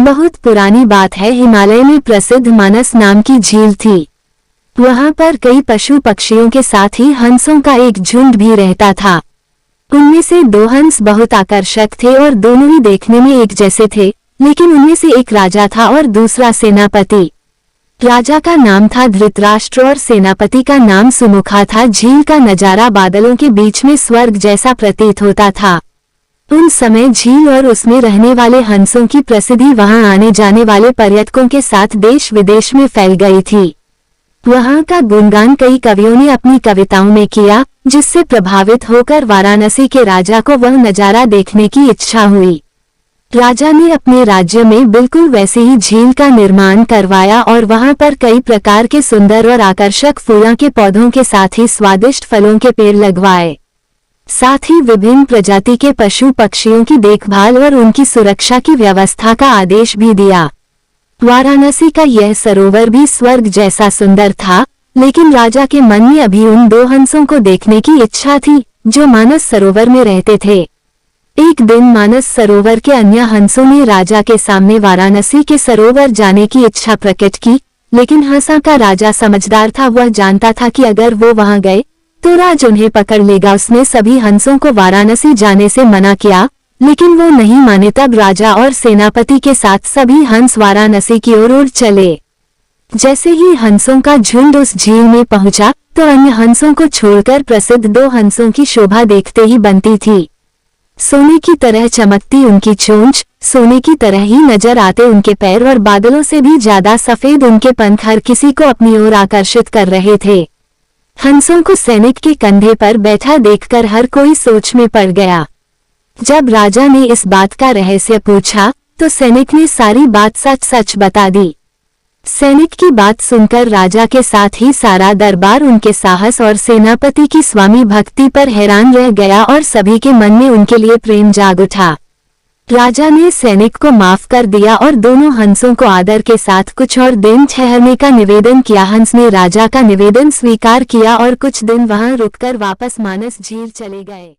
बहुत पुरानी बात है, हिमालय में प्रसिद्ध मानस नाम की झील थी। वहां पर कई पशु पक्षियों के साथ ही हंसों का एक झुंड भी रहता था। उनमें से 2 हंस बहुत आकर्षक थे और दोनों ही देखने में एक जैसे थे, लेकिन उनमें से एक राजा था और दूसरा सेनापति। राजा का नाम था धृतराष्ट्र और सेनापति का नाम सुमुखा था। झील का नजारा बादलों के बीच में स्वर्ग जैसा प्रतीत होता था। उन समय झील और उसमें रहने वाले हंसों की प्रसिद्धि वहां आने जाने वाले पर्यटकों के साथ देश विदेश में फैल गई थी। वहां का गुणगान कई कवियों ने अपनी कविताओं में किया, जिससे प्रभावित होकर वाराणसी के राजा को वह नजारा देखने की इच्छा हुई। राजा ने अपने राज्य में बिल्कुल वैसे ही झील का निर्माण करवाया और वहां पर कई प्रकार के सुंदर और आकर्षक फूलों के पौधों के साथ ही स्वादिष्ट फलों के पेड़ लगवाए। साथ ही विभिन्न प्रजाति के पशु पक्षियों की देखभाल और उनकी सुरक्षा की व्यवस्था का आदेश भी दिया। वाराणसी का यह सरोवर भी स्वर्ग जैसा सुंदर था, लेकिन राजा के मन में अभी उन 2 हंसों को देखने की इच्छा थी, जो मानस सरोवर में रहते थे। एक दिन मानस सरोवर के अन्य हंसों ने राजा के सामने वाराणसी के सरोवर जाने की इच्छा प्रकट की, लेकिन हंसा का राजा समझदार था। वह जानता था कि अगर वो वहां गए तो राज उन्हें पकड़ लेगा। उसने सभी हंसों को वाराणसी जाने से मना किया, लेकिन वो नहीं माने। तब राजा और सेनापति के साथ सभी हंस वाराणसी की ओर उड़ चले। जैसे ही हंसों का झुंड उस झील में पहुंचा, तो अन्य हंसों को छोड़कर प्रसिद्ध 2 हंसों की शोभा देखते ही बनती थी। सोने की तरह चमकती उनकी चोंच, सोने की तरह ही नजर आते उनके पैर और बादलों से भी ज्यादा सफेद उनके पंख हर किसी को अपनी ओर आकर्षित कर रहे थे। हंसों को सैनिक के कंधे पर बैठा देखकर हर कोई सोच में पड़ गया। जब राजा ने इस बात का रहस्य पूछा, तो सैनिक ने सारी बात सच सच बता दी। सैनिक की बात सुनकर राजा के साथ ही सारा दरबार उनके साहस और सेनापति की स्वामी भक्ति पर हैरान रह गया और सभी के मन में उनके लिए प्रेम जाग उठा। राजा ने सैनिक को माफ कर दिया और दोनों हंसों को आदर के साथ कुछ और दिन ठहरने का निवेदन किया। हंस ने राजा का निवेदन स्वीकार किया और कुछ दिन वहां रुककर वापस मानस झील चले गए।